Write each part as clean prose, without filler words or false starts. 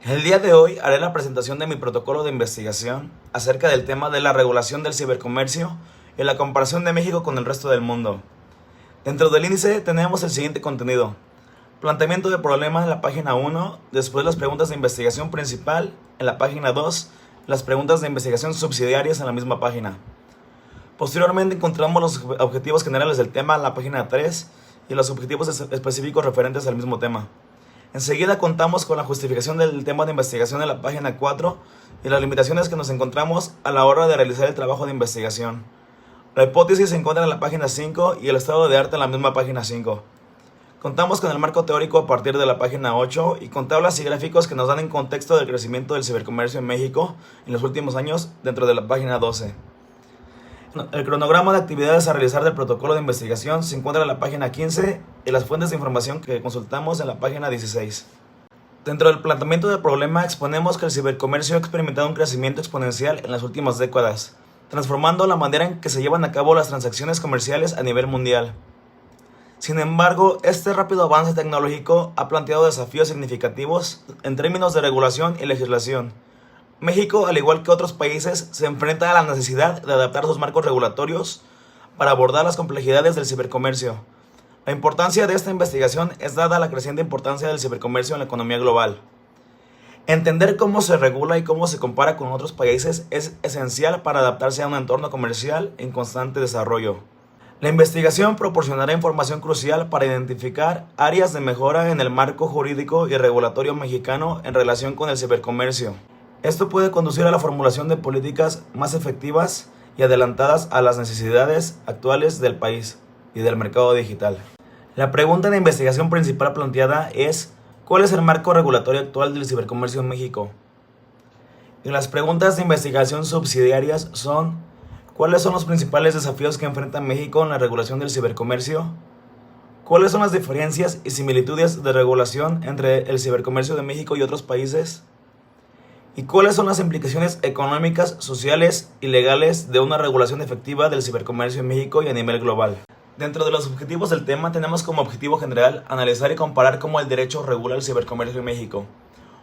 El día de hoy haré la presentación de mi protocolo de investigación acerca del tema de la regulación del cibercomercio y la comparación de México con el resto del mundo. Dentro del índice tenemos el siguiente contenido: planteamiento de problema en la página 1, después las preguntas de investigación principal en la página 2, las preguntas de investigación subsidiarias en la misma página. Posteriormente encontramos los objetivos generales del tema en la página 3 y los objetivos específicos referentes al mismo tema. Enseguida contamos con la justificación del tema de investigación en la página 4 y las limitaciones que nos encontramos a la hora de realizar el trabajo de investigación. La hipótesis se encuentra en la página 5 y el estado de arte en la misma página 5. Contamos con el marco teórico a partir de la página 8 y con tablas y gráficos que nos dan en contexto del crecimiento del cibercomercio en México en los últimos años dentro de la página 12. El cronograma de actividades a realizar del protocolo de investigación se encuentra en la página 15 y las fuentes de información que consultamos en la página 16. Dentro del planteamiento del problema exponemos que el cibercomercio ha experimentado un crecimiento exponencial en las últimas décadas, transformando la manera en que se llevan a cabo las transacciones comerciales a nivel mundial. Sin embargo, este rápido avance tecnológico ha planteado desafíos significativos en términos de regulación y legislación. México, al igual que otros países, se enfrenta a la necesidad de adaptar sus marcos regulatorios para abordar las complejidades del cibercomercio. La importancia de esta investigación es dada la creciente importancia del cibercomercio en la economía global. Entender cómo se regula y cómo se compara con otros países es esencial para adaptarse a un entorno comercial en constante desarrollo. La investigación proporcionará información crucial para identificar áreas de mejora en el marco jurídico y regulatorio mexicano en relación con el cibercomercio. Esto puede conducir a la formulación de políticas más efectivas y adelantadas a las necesidades actuales del país y del mercado digital. La pregunta de investigación principal planteada es: ¿cuál es el marco regulatorio actual del cibercomercio en México? Y las preguntas de investigación subsidiarias son: ¿cuáles son los principales desafíos que enfrenta México en la regulación del cibercomercio? ¿Cuáles son las diferencias y similitudes de regulación entre el cibercomercio de México y otros países? ¿Y cuáles son las implicaciones económicas, sociales y legales de una regulación efectiva del cibercomercio en México y a nivel global? Dentro de los objetivos del tema tenemos como objetivo general analizar y comparar cómo el derecho regula el cibercomercio en México,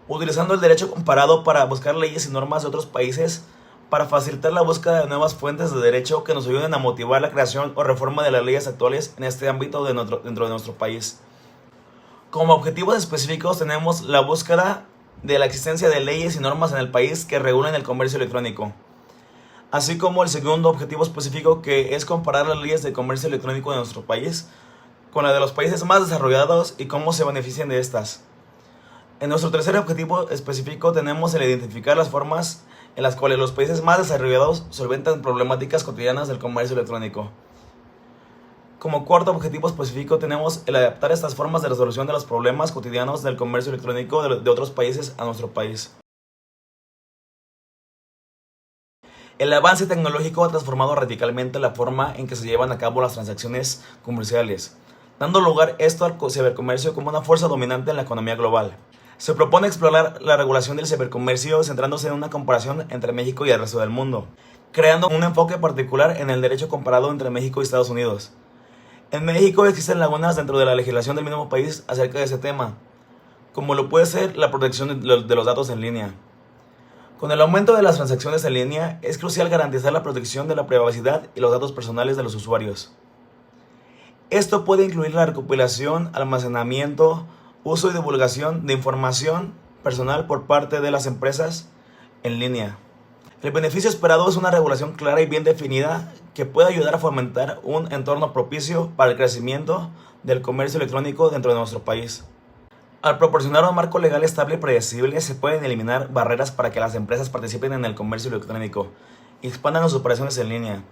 utilizando el derecho comparado para buscar leyes y normas de otros países para facilitar la búsqueda de nuevas fuentes de derecho que nos ayuden a motivar la creación o reforma de las leyes actuales en este ámbito dentro de nuestro país. Como objetivos específicos tenemos la búsqueda de la existencia de leyes y normas en el país que regulen el comercio electrónico, así como el segundo objetivo específico, que es comparar las leyes de comercio electrónico de nuestro país con las de los países más desarrollados y cómo se benefician de estas. En nuestro tercer objetivo específico tenemos el identificar las formas en las cuales los países más desarrollados solventan problemáticas cotidianas del comercio electrónico. Como cuarto objetivo específico tenemos el adaptar estas formas de resolución de los problemas cotidianos del comercio electrónico de otros países a nuestro país. El avance tecnológico ha transformado radicalmente la forma en que se llevan a cabo las transacciones comerciales, dando lugar esto al cibercomercio como una fuerza dominante en la economía global. Se propone explorar la regulación del cibercomercio centrándose en una comparación entre México y el resto del mundo, creando un enfoque particular en el derecho comparado entre México y Estados Unidos. En México existen lagunas dentro de la legislación del mismo país acerca de ese tema, como lo puede ser la protección de los datos en línea. Con el aumento de las transacciones en línea, es crucial garantizar la protección de la privacidad y los datos personales de los usuarios. Esto puede incluir la recopilación, almacenamiento, uso y divulgación de información personal por parte de las empresas en línea. El beneficio esperado es una regulación clara y bien definida que puede ayudar a fomentar un entorno propicio para el crecimiento del comercio electrónico dentro de nuestro país. Al proporcionar un marco legal estable y predecible, se pueden eliminar barreras para que las empresas participen en el comercio electrónico y expandan sus operaciones en línea.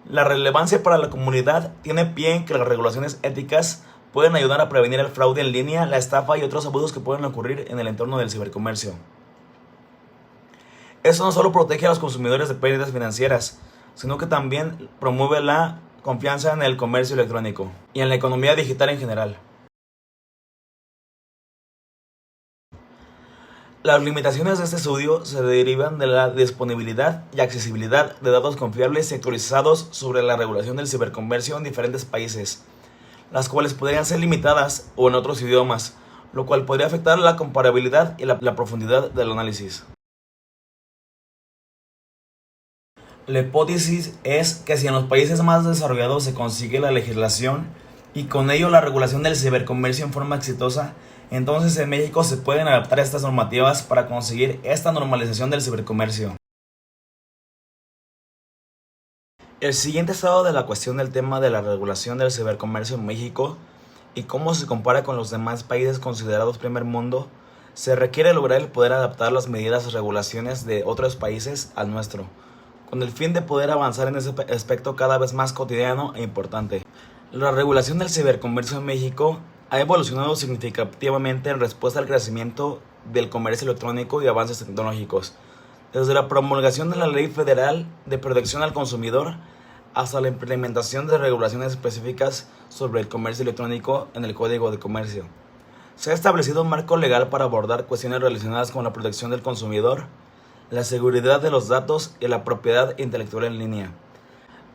La relevancia para la comunidad tiene pie en que las regulaciones éticas pueden ayudar a prevenir el fraude en línea, la estafa y otros abusos que pueden ocurrir en el entorno del cibercomercio. Eso no solo protege a los consumidores de pérdidas financieras, sino que también promueve la confianza en el comercio electrónico y en la economía digital en general. Las limitaciones de este estudio se derivan de la disponibilidad y accesibilidad de datos confiables y actualizados sobre la regulación del cibercomercio en diferentes países, las cuales podrían ser limitadas o en otros idiomas, lo cual podría afectar la comparabilidad y la profundidad del análisis. La hipótesis es que si en los países más desarrollados se consigue la legislación y con ello la regulación del cibercomercio en forma exitosa, entonces en México se pueden adaptar estas normativas para conseguir esta normalización del cibercomercio. El siguiente estado de la cuestión del tema de la regulación del cibercomercio en México y cómo se compara con los demás países considerados primer mundo, se requiere lograr el poder adaptar las medidas y regulaciones de otros países al nuestro, con el fin de poder avanzar en ese aspecto cada vez más cotidiano e importante. La regulación del cibercomercio en México ha evolucionado significativamente en respuesta al crecimiento del comercio electrónico y avances tecnológicos, desde la promulgación de la Ley Federal de Protección al Consumidor hasta la implementación de regulaciones específicas sobre el comercio electrónico en el Código de Comercio. Se ha establecido un marco legal para abordar cuestiones relacionadas con la protección del consumidor, la seguridad de los datos y la propiedad intelectual en línea.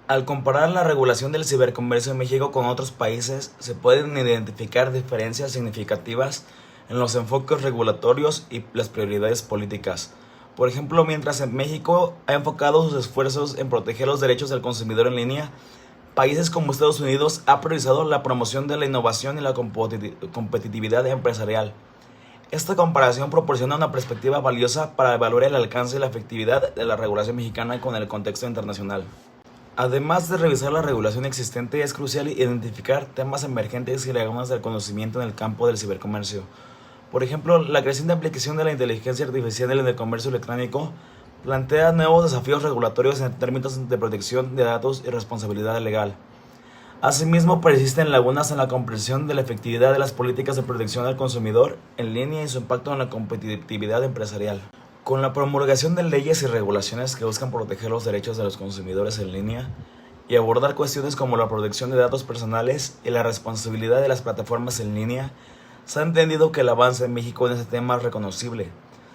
Al comparar la regulación del cibercomercio en México con otros países, se pueden identificar diferencias significativas en los enfoques regulatorios y las prioridades políticas. Por ejemplo, mientras en México ha enfocado sus esfuerzos en proteger los derechos del consumidor en línea, países como Estados Unidos ha priorizado la promoción de la innovación y la competitividad empresarial. Esta comparación proporciona una perspectiva valiosa para evaluar el alcance y la efectividad de la regulación mexicana con el contexto internacional. Además de revisar la regulación existente, es crucial identificar temas emergentes y lagunas del conocimiento en el campo del cibercomercio. Por ejemplo, la creciente aplicación de la inteligencia artificial en el comercio electrónico plantea nuevos desafíos regulatorios en términos de protección de datos y responsabilidad legal. Asimismo, persisten lagunas en la comprensión de la efectividad de las políticas de protección al consumidor en línea y su impacto en la competitividad empresarial. Con la promulgación de leyes y regulaciones que buscan proteger los derechos de los consumidores en línea y abordar cuestiones como la protección de datos personales y la responsabilidad de las plataformas en línea, se ha entendido que el avance en México en este tema es reconocible.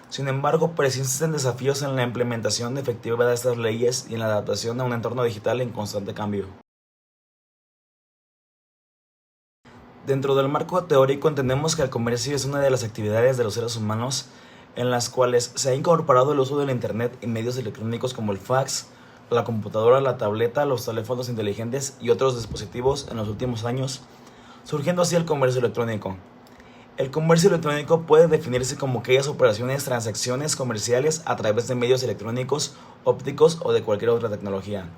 Sin embargo, persisten desafíos en la implementación efectiva de estas leyes y en la adaptación a un entorno digital en constante cambio. Dentro del marco teórico entendemos que el comercio es una de las actividades de los seres humanos en las cuales se ha incorporado el uso del Internet y medios electrónicos como el fax, la computadora, la tableta, los teléfonos inteligentes y otros dispositivos en los últimos años, surgiendo así el comercio electrónico. El comercio electrónico puede definirse como aquellas transacciones comerciales a través de medios electrónicos, ópticos o de cualquier otra tecnología.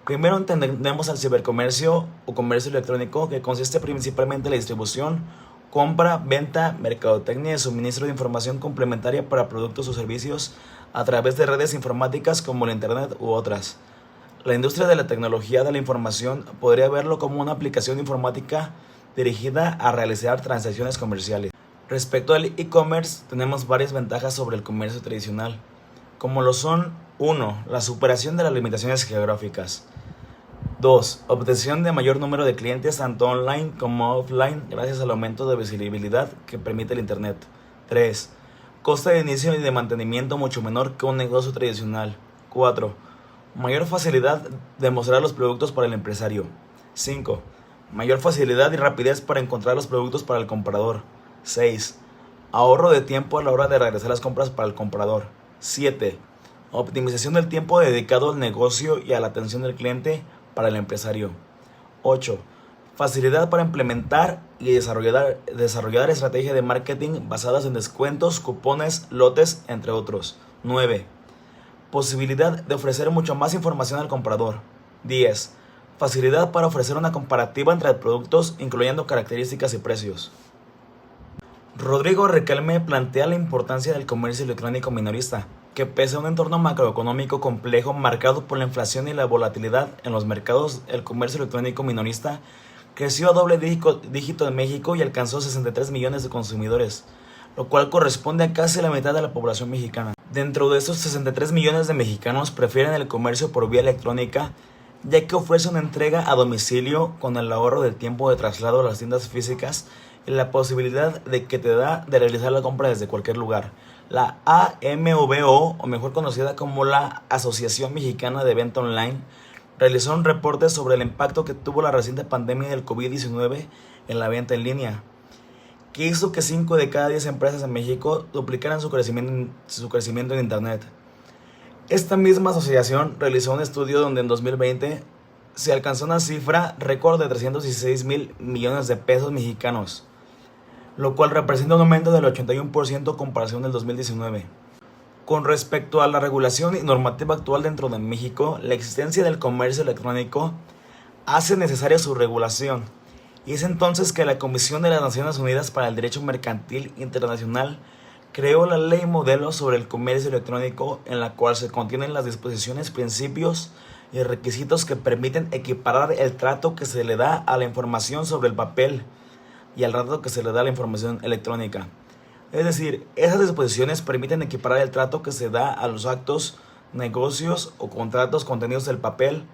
Primero entendemos al cibercomercio o comercio electrónico, que consiste principalmente en la distribución, compra, venta, mercadotecnia y suministro de información complementaria para productos o servicios a través de redes informáticas como el Internet u otras. La industria de la tecnología de la información podría verlo como una aplicación informática dirigida a realizar transacciones comerciales. Respecto al e-commerce, tenemos varias ventajas sobre el comercio tradicional, como lo son: 1. La superación de las limitaciones geográficas. 2. Obtención de mayor número de clientes tanto online como offline gracias al aumento de visibilidad que permite el Internet. 3. Coste de inicio y de mantenimiento mucho menor que un negocio tradicional. 4. Mayor facilidad de mostrar los productos para el empresario. 5. Mayor facilidad y rapidez para encontrar los productos para el comprador. 6. Ahorro de tiempo a la hora de realizar las compras para el comprador. 7. Optimización del tiempo dedicado al negocio y a la atención del cliente para el empresario. 8. Facilidad para implementar y desarrollar estrategias de marketing basadas en descuentos, cupones, lotes, entre otros. 9. Posibilidad de ofrecer mucho más información al comprador. 10. Facilidad para ofrecer una comparativa entre productos, incluyendo características y precios. Rodrigo Riquelme plantea la importancia del comercio electrónico minorista, que pese a un entorno macroeconómico complejo marcado por la inflación y la volatilidad en los mercados, el comercio electrónico minorista creció a doble dígito en México y alcanzó 63 millones de consumidores, lo cual corresponde a casi la mitad de la población mexicana. Dentro de esos 63 millones de mexicanos prefieren el comercio por vía electrónica, ya que ofrece una entrega a domicilio con el ahorro del tiempo de traslado a las tiendas físicas y la posibilidad de que te da de realizar la compra desde cualquier lugar. La AMVO, o mejor conocida como la Asociación Mexicana de Venta Online, realizó un reporte sobre el impacto que tuvo la reciente pandemia del COVID-19 en la venta en línea, que hizo que 5 de cada 10 empresas en México duplicaran su crecimiento en Internet. Esta misma asociación realizó un estudio donde en 2020 se alcanzó una cifra récord de 316 mil millones de pesos mexicanos, lo cual representa un aumento del 81% en comparación del 2019. Con respecto a la regulación y normativa actual dentro de México, la existencia del comercio electrónico hace necesaria su regulación, y es entonces que la Comisión de las Naciones Unidas para el Derecho Mercantil Internacional creó la Ley Modelo sobre el Comercio Electrónico, en la cual se contienen las disposiciones, principios y requisitos que permiten equiparar el trato que se le da a la información sobre el papel y al trato que se le da a la información electrónica. Es decir, esas disposiciones permiten equiparar el trato que se da a los actos, negocios o contratos contenidos en el papel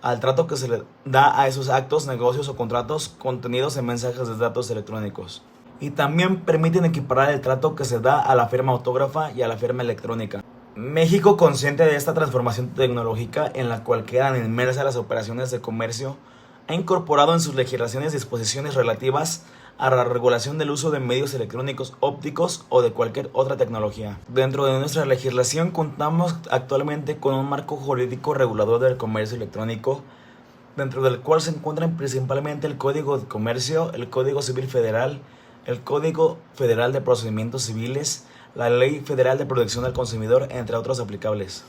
al trato que se le da a esos actos, negocios o contratos contenidos en mensajes de datos electrónicos. Y también permiten equiparar el trato que se da a la firma autógrafa y a la firma electrónica. México, consciente de esta transformación tecnológica en la cual quedan inmersas las operaciones de comercio, ha incorporado en sus legislaciones disposiciones relativas a la regulación del uso de medios electrónicos ópticos o de cualquier otra tecnología. Dentro de nuestra legislación contamos actualmente con un marco jurídico regulador del comercio electrónico, dentro del cual se encuentran principalmente el Código de Comercio, el Código Civil Federal, el Código Federal de Procedimientos Civiles, la Ley Federal de Protección al Consumidor, entre otros aplicables.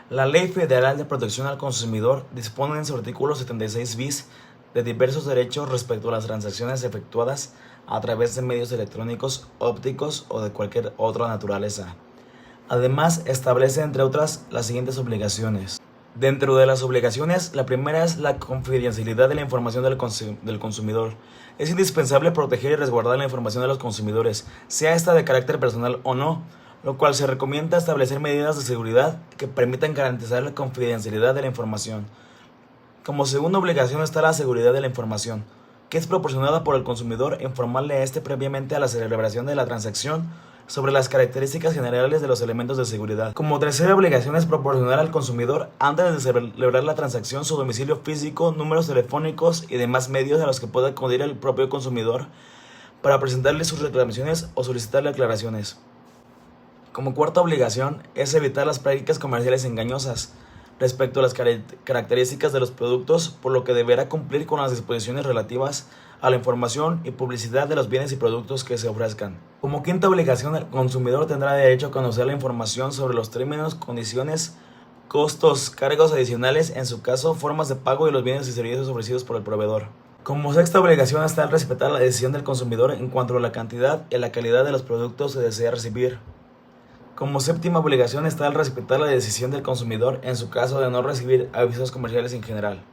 La Ley Federal de Protección al Consumidor dispone en su artículo 76 bis de diversos derechos respecto a las transacciones efectuadas a través de medios electrónicos, ópticos o de cualquier otra naturaleza. Además, establece entre otras las siguientes obligaciones. Dentro de las obligaciones, la primera es la confidencialidad de la información del consumidor. Es indispensable proteger y resguardar la información de los consumidores, sea esta de carácter personal o no, lo cual se recomienda establecer medidas de seguridad que permitan garantizar la confidencialidad de la información. Como segunda obligación está la seguridad de la información, que es proporcionada por el consumidor informarle a este previamente a la celebración de la transacción sobre las características generales de los elementos de seguridad. Como tercera obligación es proporcionar al consumidor, antes de celebrar la transacción, su domicilio físico, números telefónicos y demás medios a los que pueda acudir el propio consumidor para presentarle sus reclamaciones o solicitarle aclaraciones. Como cuarta obligación es evitar las prácticas comerciales engañosas respecto a las características de los productos, por lo que deberá cumplir con las disposiciones relativas a la información y publicidad de los bienes y productos que se ofrezcan. Como quinta obligación, el consumidor tendrá derecho a conocer la información sobre los términos, condiciones, costos, cargos adicionales, en su caso, formas de pago y los bienes y servicios ofrecidos por el proveedor. Como sexta obligación está el respetar la decisión del consumidor en cuanto a la cantidad y la calidad de los productos que desea recibir. Como séptima obligación está el respetar la decisión del consumidor en su caso de no recibir avisos comerciales en general.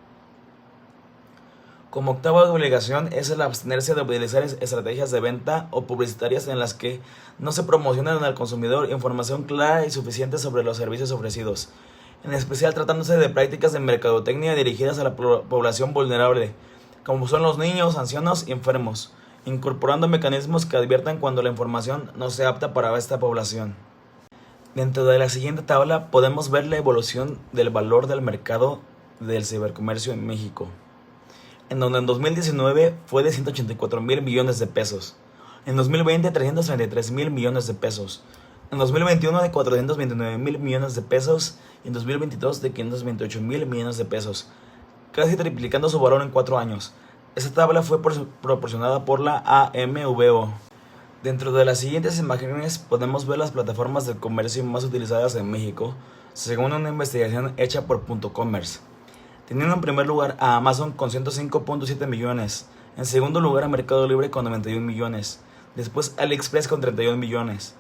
Como octava obligación es el abstenerse de utilizar estrategias de venta o publicitarias en las que no se promocionan al consumidor información clara y suficiente sobre los servicios ofrecidos, en especial tratándose de prácticas de mercadotecnia dirigidas a la población vulnerable, como son los niños, ancianos y enfermos, incorporando mecanismos que adviertan cuando la información no sea apta para esta población. Dentro de la siguiente tabla podemos ver la evolución del valor del mercado del cibercomercio en México, en donde en 2019 fue de 184 mil millones de pesos, en 2020 333 mil millones de pesos, en 2021 de 429 mil millones de pesos y en 2022 de 528 mil millones de pesos, casi triplicando su valor en 4 años. Esta tabla fue proporcionada por la AMVO. Dentro de las siguientes imágenes podemos ver las plataformas de comercio más utilizadas en México, según una investigación hecha por Commerce. Teniendo en primer lugar a Amazon con 105.7 millones, en segundo lugar a Mercado Libre con 91 millones, después AliExpress con 31 millones,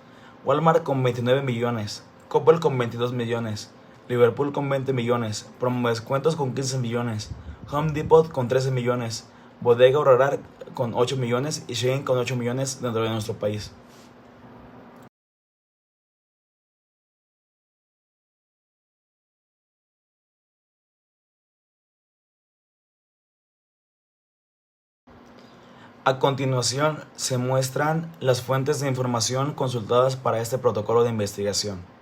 Walmart con 29 millones, Coppel con 22 millones, Liverpool con 20 millones, Promo Descuentos con 15 millones, Home Depot con 13 millones, Bodega Aurrerá con 8 millones y Shein con 8 millones dentro de nuestro país. A continuación se muestran las fuentes de información consultadas para este protocolo de investigación.